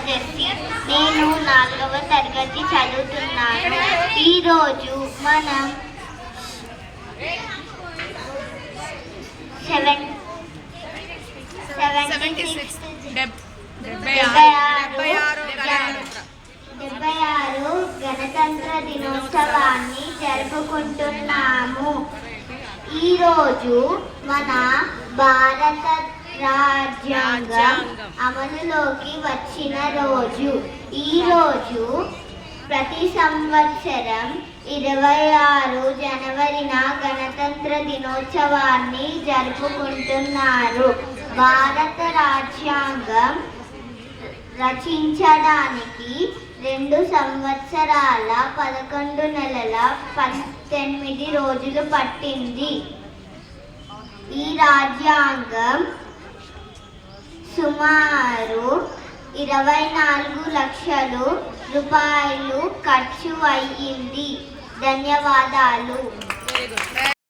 Jessie. నేను 4వ తరగతి చదువుతున్నాను. ఈరోజు మనం 76 గణతంత్ర దినోత్సవాన్ని జరుపుకుంటున్నాము. ఈరోజు మన భారత రాజ్యాంగం అమలులోకి వచ్చిన రోజు. ఈరోజు ప్రతి సంవత్సరం 26 జనవరిన గణతంత్ర దినోత్సవాన్ని జరుపుకుంటున్నారు. భారత రాజ్యాంగం రచించడానికి 2 సంవత్సరాల 11 నెలల 18 రోజులు పట్టింది. ఈ రాజ్యాంగం సుమారు 24 లక్షల రూపాయలు ఖర్చు అయ్యింది. ధన్యవాదాలు.